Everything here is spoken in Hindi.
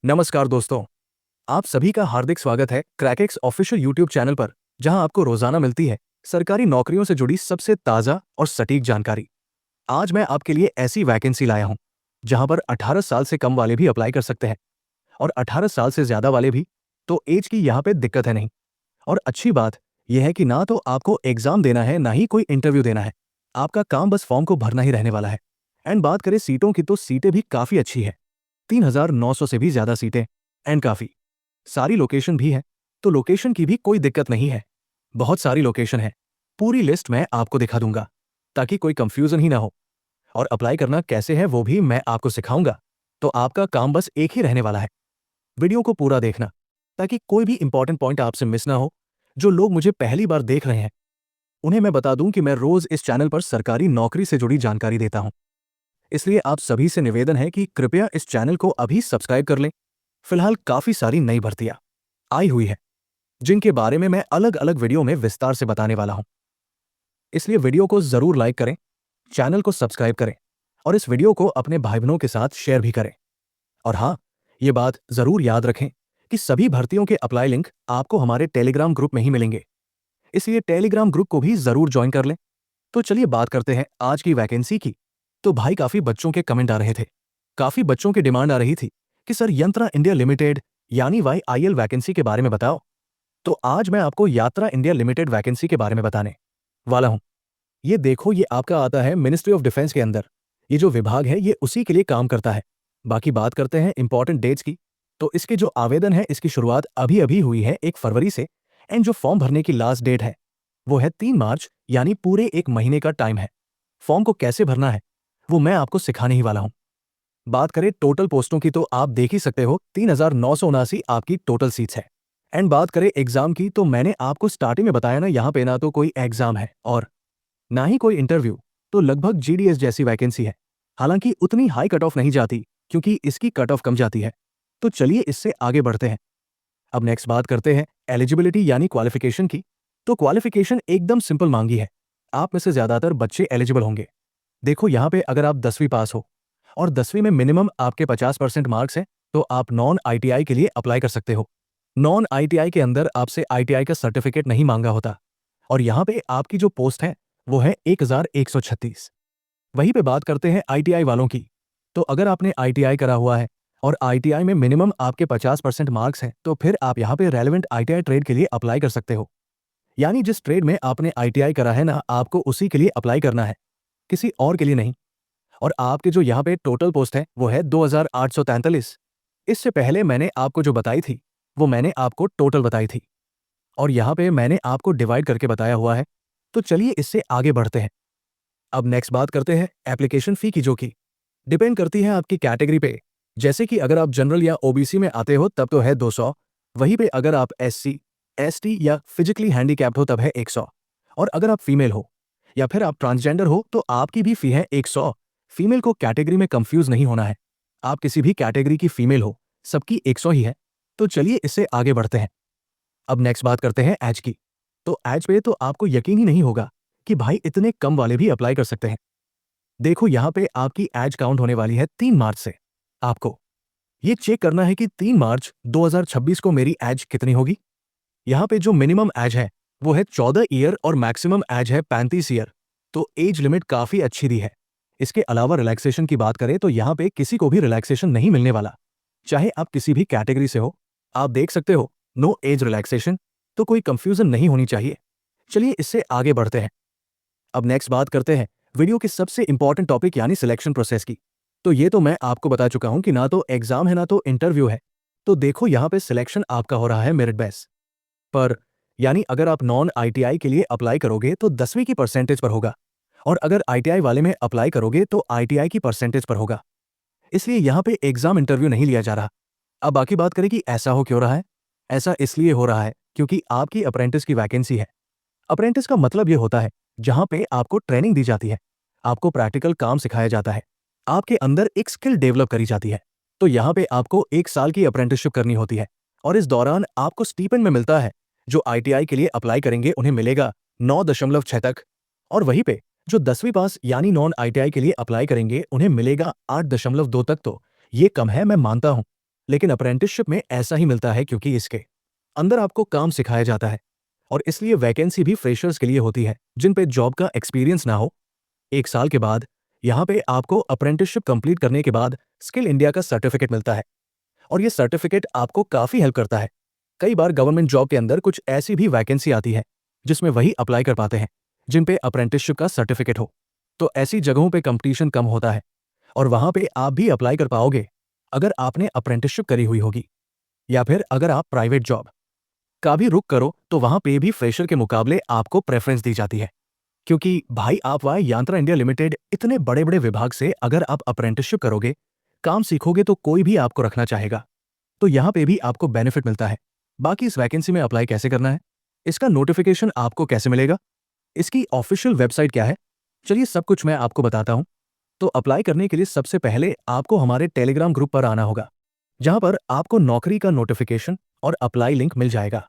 नमस्कार दोस्तों, आप सभी का हार्दिक स्वागत है क्रैकेक्स ऑफिशियल यूट्यूब चैनल पर, जहां आपको रोजाना मिलती है सरकारी नौकरियों से जुड़ी सबसे ताजा और सटीक जानकारी। आज मैं आपके लिए ऐसी वैकेंसी लाया हूं जहां पर 18 साल से कम वाले भी अप्लाई कर सकते हैं और 18 साल से ज्यादा वाले भी। तो एज की यहां पे दिक्कत है नहीं। और अच्छी बात यह है कि ना तो आपको एग्जाम देना है ना ही कोई इंटरव्यू देना है। आपका काम बस फॉर्म को भरना ही रहने वाला है। एंड बात करें सीटों की, तो सीटें भी काफी अच्छी है। 3,900 से भी ज्यादा सीटें एंड काफी सारी लोकेशन भी है। तो लोकेशन की भी कोई दिक्कत नहीं है। बहुत सारी लोकेशन है। पूरी लिस्ट मैं आपको दिखा दूंगा ताकि कोई कंफ्यूजन ही ना हो। और अप्लाई करना कैसे है वो भी मैं आपको सिखाऊंगा। तो आपका काम बस एक ही रहने वाला है, वीडियो को पूरा देखना ताकि कोई भी इंपॉर्टेंट पॉइंट आपसे मिस ना हो। जो लोग मुझे पहली बार देख रहे हैं उन्हें मैं बता दूं कि मैं रोज इस चैनल पर सरकारी नौकरी से जुड़ी जानकारी देता हूं। इसलिए आप सभी से निवेदन है कि कृपया इस चैनल को अभी सब्सक्राइब कर लें। फिलहाल काफी सारी नई भर्तियां आई हुई है जिनके बारे में मैं अलग अलग वीडियो में विस्तार से बताने वाला हूं। इसलिए वीडियो को जरूर लाइक करें, चैनल को सब्सक्राइब करें और इस वीडियो को अपने भाई बहनों के साथ शेयर भी करें। और हाँ, ये बात जरूर याद रखें कि सभी भर्तियों के अप्लाई लिंक आपको हमारे टेलीग्राम ग्रुप में ही मिलेंगे। इसलिए टेलीग्राम ग्रुप को भी जरूर ज्वाइन कर लें। तो चलिए बात करते हैं आज की वैकेंसी की। तो भाई, काफी बच्चों के कमेंट आ रहे थे, काफी बच्चों की डिमांड आ रही थी कि सर यंत्रा इंडिया लिमिटेड यानी YIL वैकेंसी के बारे में बताओ। तो आज मैं आपको यात्रा इंडिया लिमिटेड वैकेंसी के बारे में बताने वाला हूं। ये देखो, ये आपका आता है मिनिस्ट्री ऑफ डिफेंस के अंदर। ये जो विभाग है ये उसी के लिए काम करता है। बाकी बात करते हैं इंपॉर्टेंट डेट्स की। तो इसके जो आवेदन है इसकी शुरुआत अभी अभी हुई है 1 फरवरी से। एंड जो फॉर्म भरने की लास्ट डेट है वो है 3 मार्च, यानी पूरे 1 महीने का टाइम है। फॉर्म को कैसे भरना है वो मैं आपको सिखाने ही वाला हूं। बात करें टोटल पोस्टों की, तो आप देख ही सकते हो 3,979 आपकी टोटल सीट्स है। एंड बात करें एग्जाम की, तो मैंने आपको स्टार्टिंग में बताया ना, यहाँ पे ना तो कोई एग्जाम है और ना ही कोई इंटरव्यू। तो लगभग GDS जैसी वैकेंसी है। हालांकि उतनी हाई कट ऑफ नहीं जाती क्योंकि इसकी कट ऑफ कम जाती है। तो चलिए इससे आगे बढ़ते हैं। अब नेक्स्ट बात करते हैं एलिजिबिलिटी यानी क्वालिफिकेशन की। तो क्वालिफिकेशन एकदम सिंपल मांगी है। आप में से ज्यादातर बच्चे एलिजिबल होंगे। देखो, यहाँ पे अगर आप 10वीं पास हो और 10वीं में मिनिमम आपके 50% मार्क्स हैं तो आप नॉन ITI के लिए अप्लाई कर सकते हो। नॉन ITI के अंदर आपसे ITI का सर्टिफिकेट नहीं मांगा होता। और यहाँ पे आपकी जो पोस्ट है वो है 1136। वहीं पे बात करते हैं ITI वालों की। तो अगर आपने ITI करा हुआ है और ITI में मिनिमम आपके 50% मार्क्स हैं तो फिर आप यहाँ पे रेलेवेंट ITI ट्रेड के लिए अप्लाई कर सकते हो। यानी जिस ट्रेड में आपने ITI करा है ना, आपको उसी के लिए अप्लाई करना है, किसी और के लिए नहीं। और आपके जो यहाँ पे टोटल पोस्ट है वो है 2,843। इससे पहले मैंने आपको जो बताई थी वो मैंने आपको टोटल बताई थी और यहाँ पे मैंने आपको डिवाइड करके बताया हुआ है। तो चलिए इससे आगे बढ़ते हैं। अब नेक्स्ट बात करते हैं एप्लीकेशन फी की, जो कि डिपेंड करती है आपकी कैटेगरी पे। जैसे कि अगर आप जनरल या OBC में आते हो तब तो है 200। वहीं पे अगर आप SC, ST या फिजिकली हैंडीकैप्ड हो तब है 100। और अगर आप फीमेल हो या फिर आप ट्रांसजेंडर हो तो आपकी भी फी है 100। फीमेल को कैटेगरी में कंफ्यूज नहीं होना है। आप किसी भी कैटेगरी की फीमेल हो, सबकी 100 ही है। तो चलिए इससे आगे बढ़ते हैं। अब नेक्स्ट बात करते हैं एज की। तो एज पे तो आपको यकीन ही नहीं होगा कि भाई इतने कम वाले भी अप्लाई कर सकते हैं। देखो, यहाँ पे आपकी एज काउंट होने वाली है 3 मार्च से। आपको ये चेक करना है कि 3 मार्च 2026 को मेरी एज कितनी होगी। यहाँ पे जो मिनिमम एज है वो है 14 ईयर और मैक्सिमम एज है 35 ईयर। तो एज लिमिट काफी अच्छी दी है। इसके अलावा रिलैक्सेशन की बात करें तो यहाँ पे किसी को भी रिलैक्सेशन नहीं मिलने वाला, चाहे आप किसी भी कैटेगरी से हो। आप देख सकते हो, नो एज रिलैक्सेशन। तो कोई कंफ्यूजन नहीं होनी चाहिए। चलिए इससे आगे बढ़ते हैं। अब नेक्स्ट बात करते हैं वीडियो के सबसे इंपॉर्टेंट टॉपिक यानी सिलेक्शन प्रोसेस की। तो ये तो मैं आपको बता चुका हूं कि ना तो एग्जाम है ना तो इंटरव्यू है। तो देखो, यहाँ पे सिलेक्शन आपका हो रहा है मेरिट बेस पर। यानी अगर आप नॉन ITI के लिए अप्लाई करोगे तो 10वीं की परसेंटेज पर होगा और अगर ITI वाले में अप्लाई करोगे तो ITI की परसेंटेज पर होगा। इसलिए यहाँ पे एग्जाम इंटरव्यू नहीं लिया जा रहा। अब बाकी बात करें कि ऐसा हो क्यों रहा है। ऐसा इसलिए हो रहा है क्योंकि आपकी अप्रेंटिस की वैकेंसी है। अप्रेंटिस का मतलब यह होता है जहां पे आपको ट्रेनिंग दी जाती है, आपको प्रैक्टिकल काम सिखाया जाता है, आपके अंदर एक स्किल डेवलप करी जाती है। तो यहाँ पे आपको 1 साल की अप्रेंटिसशिप करनी होती है और इस दौरान आपको स्टीपेंड में मिलता है। जो ITI के लिए अप्लाई करेंगे उन्हें मिलेगा 9.6 तक। और वहीं पे जो 10वीं पास यानी नॉन ITI के लिए अप्लाई करेंगे उन्हें मिलेगा 8.2 तक। तो ये कम है, मैं मानता हूं, लेकिन अप्रेंटिसशिप में ऐसा ही मिलता है क्योंकि इसके अंदर आपको काम सिखाया जाता है और इसलिए वैकेंसी भी फ्रेशर्स के लिए होती है जिन पे जॉब का एक्सपीरियंस ना हो। 1 साल के बाद यहाँ पे आपको अप्रेंटिसशिप कंप्लीट करने के बाद स्किल इंडिया का सर्टिफिकेट मिलता है और ये सर्टिफिकेट आपको काफ़ी हेल्प करता है। कई बार गवर्नमेंट जॉब के अंदर कुछ ऐसी भी वैकेंसी आती है जिसमें वही अप्लाई कर पाते हैं जिन पे अप्रेंटिसशिप का सर्टिफिकेट हो। तो ऐसी जगहों पे कंपटीशन कम होता है और वहाँ पे आप भी अप्लाई कर पाओगे अगर आपने अप्रेंटिसशिप करी हुई होगी। या फिर अगर आप प्राइवेट जॉब का भी रुख करो तो वहाँ पे भी फ्रेशर के मुकाबले आपको प्रेफरेंस दी जाती है क्योंकि भाई आप वाई यांत्रा इंडिया लिमिटेड इतने बड़े बड़े विभाग से अगर आप अप्रेंटिसशिप करोगे, काम सीखोगे तो कोई भी आपको रखना चाहेगा। तो यहाँ पे भी आपको बेनिफिट मिलता है। बाकी इस वैकेंसी में अप्लाई कैसे करना है, इसका नोटिफिकेशन आपको कैसे मिलेगा, इसकी ऑफिशियल वेबसाइट क्या है, चलिए सब कुछ मैं आपको बताता हूँ। तो अप्लाई करने के लिए सबसे पहले आपको हमारे टेलीग्राम ग्रुप पर आना होगा जहाँ पर आपको नौकरी का नोटिफिकेशन और अप्लाई लिंक मिल जाएगा।